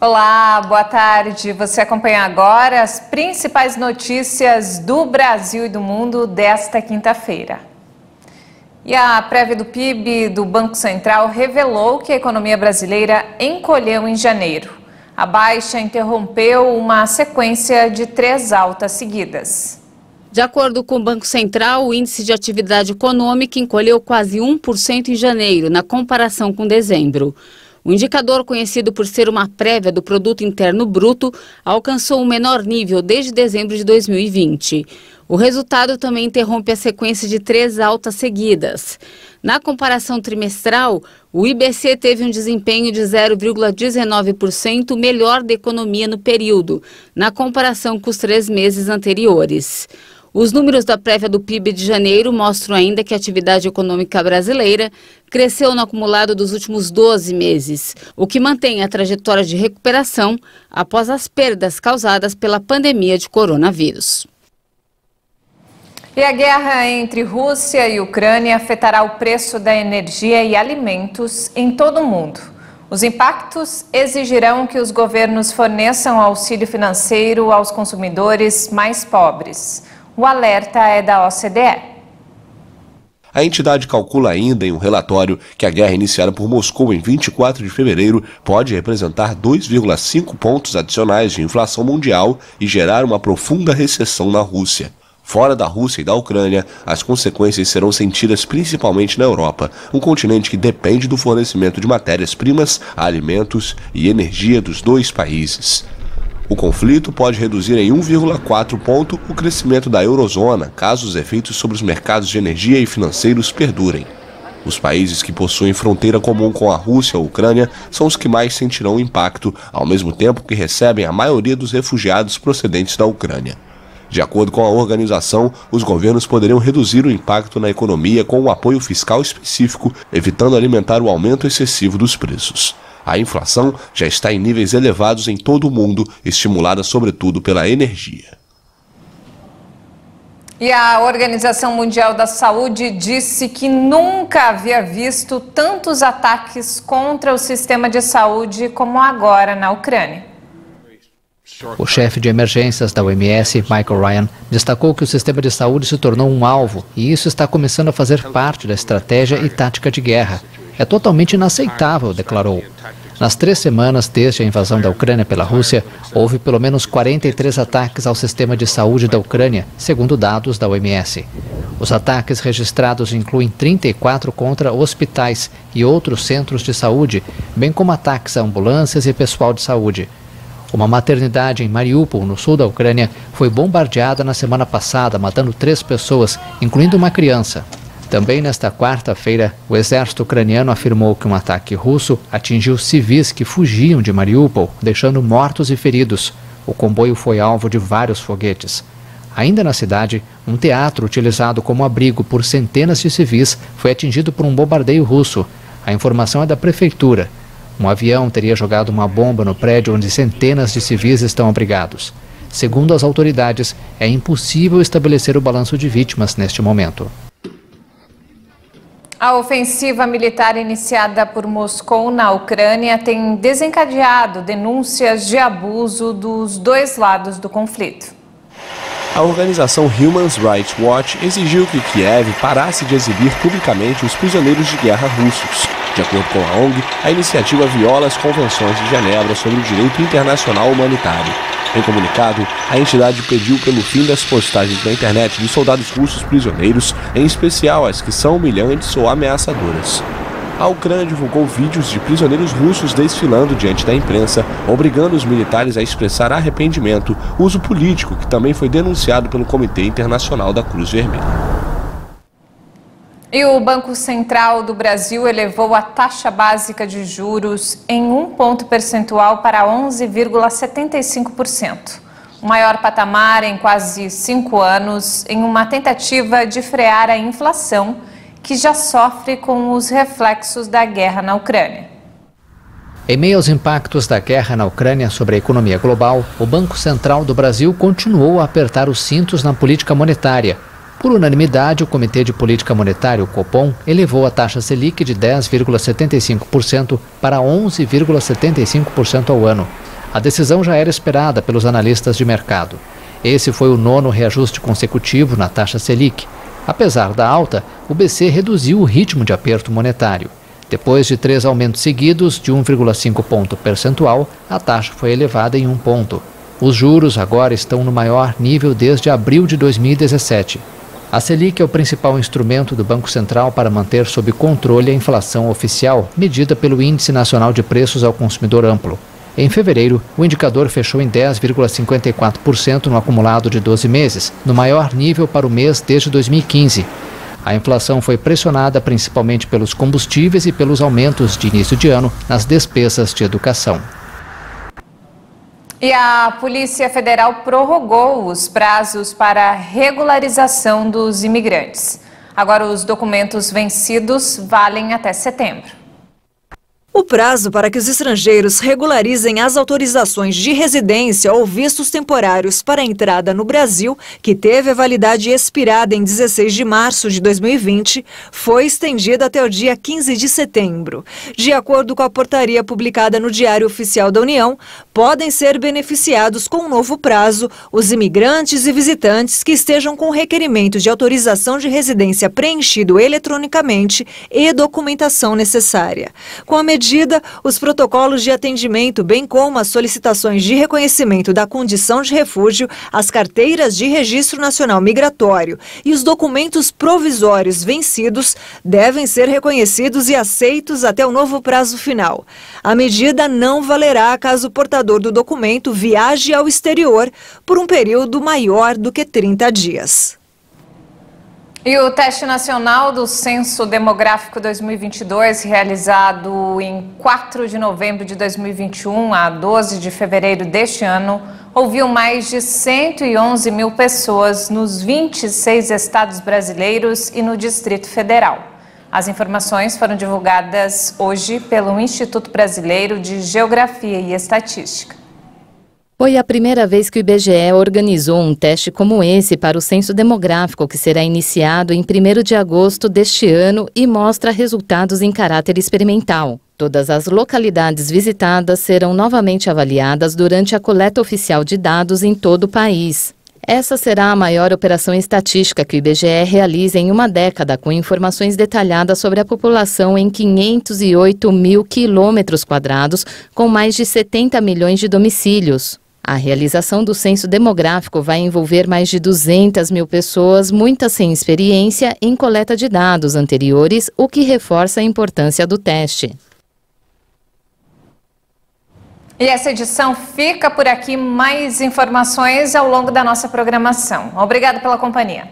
Olá, boa tarde. Você acompanha agora as principais notícias do Brasil e do mundo desta quinta-feira. E a prévia do PIB do Banco Central revelou que a economia brasileira encolheu em janeiro. A baixa interrompeu uma sequência de 3 altas seguidas. De acordo com o Banco Central, o índice de atividade econômica encolheu quase 1% em janeiro, na comparação com dezembro. O indicador, conhecido por ser uma prévia do Produto Interno Bruto, alcançou o menor nível desde dezembro de 2020. O resultado também interrompe a sequência de 3 altas seguidas. Na comparação trimestral, o IBC teve um desempenho de 0,19% melhor da economia no período, na comparação com os 3 meses anteriores. Os números da prévia do PIB de janeiro mostram ainda que a atividade econômica brasileira cresceu no acumulado dos últimos 12 meses, o que mantém a trajetória de recuperação após as perdas causadas pela pandemia de coronavírus. E a guerra entre Rússia e Ucrânia afetará o preço da energia e alimentos em todo o mundo. Os impactos exigirão que os governos forneçam auxílio financeiro aos consumidores mais pobres. O alerta é da OCDE. A entidade calcula ainda em um relatório que a guerra iniciada por Moscou em 24 de fevereiro pode representar 2,5 pontos adicionais de inflação mundial e gerar uma profunda recessão na Rússia. Fora da Rússia e da Ucrânia, as consequências serão sentidas principalmente na Europa, um continente que depende do fornecimento de matérias-primas, alimentos e energia dos 2 países. O conflito pode reduzir em 1,4 ponto o crescimento da eurozona, caso os efeitos sobre os mercados de energia e financeiros perdurem. Os países que possuem fronteira comum com a Rússia ou a Ucrânia são os que mais sentirão o impacto, ao mesmo tempo que recebem a maioria dos refugiados procedentes da Ucrânia. De acordo com a organização, os governos poderiam reduzir o impacto na economia com um apoio fiscal específico, evitando alimentar o aumento excessivo dos preços. A inflação já está em níveis elevados em todo o mundo, estimulada sobretudo pela energia. E a Organização Mundial da Saúde disse que nunca havia visto tantos ataques contra o sistema de saúde como agora na Ucrânia. O chefe de emergências da OMS, Michael Ryan, destacou que o sistema de saúde se tornou um alvo e isso está começando a fazer parte da estratégia e tática de guerra. É totalmente inaceitável, declarou. Nas 3 semanas desde a invasão da Ucrânia pela Rússia, houve pelo menos 43 ataques ao sistema de saúde da Ucrânia, segundo dados da OMS. Os ataques registrados incluem 34 contra hospitais e outros centros de saúde, bem como ataques a ambulâncias e pessoal de saúde. Uma maternidade em Mariupol, no sul da Ucrânia, foi bombardeada na semana passada, matando 3 pessoas, incluindo uma criança. Também nesta quarta-feira, o exército ucraniano afirmou que um ataque russo atingiu civis que fugiam de Mariupol, deixando mortos e feridos. O comboio foi alvo de vários foguetes. Ainda na cidade, um teatro utilizado como abrigo por centenas de civis foi atingido por um bombardeio russo. A informação é da prefeitura. Um avião teria jogado uma bomba no prédio onde centenas de civis estão abrigados. Segundo as autoridades, é impossível estabelecer o balanço de vítimas neste momento. A ofensiva militar iniciada por Moscou na Ucrânia tem desencadeado denúncias de abuso dos 2 lados do conflito. A organização Human Rights Watch exigiu que Kiev parasse de exibir publicamente os prisioneiros de guerra russos. De acordo com a ONG, a iniciativa viola as convenções de Genebra sobre o direito internacional humanitário. Em comunicado, a entidade pediu pelo fim das postagens na internet de soldados russos prisioneiros, em especial as que são humilhantes ou ameaçadoras. A Ucrânia divulgou vídeos de prisioneiros russos desfilando diante da imprensa, obrigando os militares a expressar arrependimento, uso político que também foi denunciado pelo Comitê Internacional da Cruz Vermelha. E o Banco Central do Brasil elevou a taxa básica de juros em 1 ponto percentual para 11,75%. O maior patamar em quase 5 anos, em uma tentativa de frear a inflação, que já sofre com os reflexos da guerra na Ucrânia. Em meio aos impactos da guerra na Ucrânia sobre a economia global, o Banco Central do Brasil continuou a apertar os cintos na política monetária. Por unanimidade, o Comitê de Política Monetária, o Copom, elevou a taxa Selic de 10,75% para 11,75% ao ano. A decisão já era esperada pelos analistas de mercado. Esse foi o 9º reajuste consecutivo na taxa Selic. Apesar da alta, o BC reduziu o ritmo de aperto monetário. Depois de 3 aumentos seguidos de 1,5 ponto percentual, a taxa foi elevada em 1 ponto. Os juros agora estão no maior nível desde abril de 2017. A Selic é o principal instrumento do Banco Central para manter sob controle a inflação oficial, medida pelo Índice Nacional de Preços ao Consumidor Amplo. Em fevereiro, o indicador fechou em 10,54% no acumulado de 12 meses, no maior nível para o mês desde 2015. A inflação foi pressionada principalmente pelos combustíveis e pelos aumentos de início de ano nas despesas de educação. E a Polícia Federal prorrogou os prazos para a regularização dos imigrantes. Agora, os documentos vencidos valem até setembro. O prazo para que os estrangeiros regularizem as autorizações de residência ou vistos temporários para a entrada no Brasil, que teve a validade expirada em 16 de março de 2020, foi estendido até o dia 15 de setembro. De acordo com a portaria publicada no Diário Oficial da União, podem ser beneficiados com um novo prazo os imigrantes e visitantes que estejam com requerimento de autorização de residência preenchido eletronicamente e documentação necessária. Com a medida, os protocolos de atendimento, bem como as solicitações de reconhecimento da condição de refúgio, as carteiras de registro nacional migratório e os documentos provisórios vencidos devem ser reconhecidos e aceitos até o novo prazo final. A medida não valerá caso o portador do documento viaje ao exterior por um período maior do que 30 dias. E o Teste Nacional do Censo Demográfico 2022, realizado em 4 de novembro de 2021 a 12 de fevereiro deste ano, ouviu mais de 111 mil pessoas nos 26 estados brasileiros e no Distrito Federal. As informações foram divulgadas hoje pelo Instituto Brasileiro de Geografia e Estatística. Foi a primeira vez que o IBGE organizou um teste como esse para o censo demográfico, que será iniciado em 1º de agosto deste ano e mostra resultados em caráter experimental. Todas as localidades visitadas serão novamente avaliadas durante a coleta oficial de dados em todo o país. Essa será a maior operação estatística que o IBGE realiza em uma década, com informações detalhadas sobre a população em 508 mil quilômetros quadrados, com mais de 70 milhões de domicílios. A realização do censo demográfico vai envolver mais de 200 mil pessoas, muitas sem experiência em coleta de dados anteriores, o que reforça a importância do teste. E essa edição fica por aqui. Mais informações ao longo da nossa programação. Obrigada pela companhia.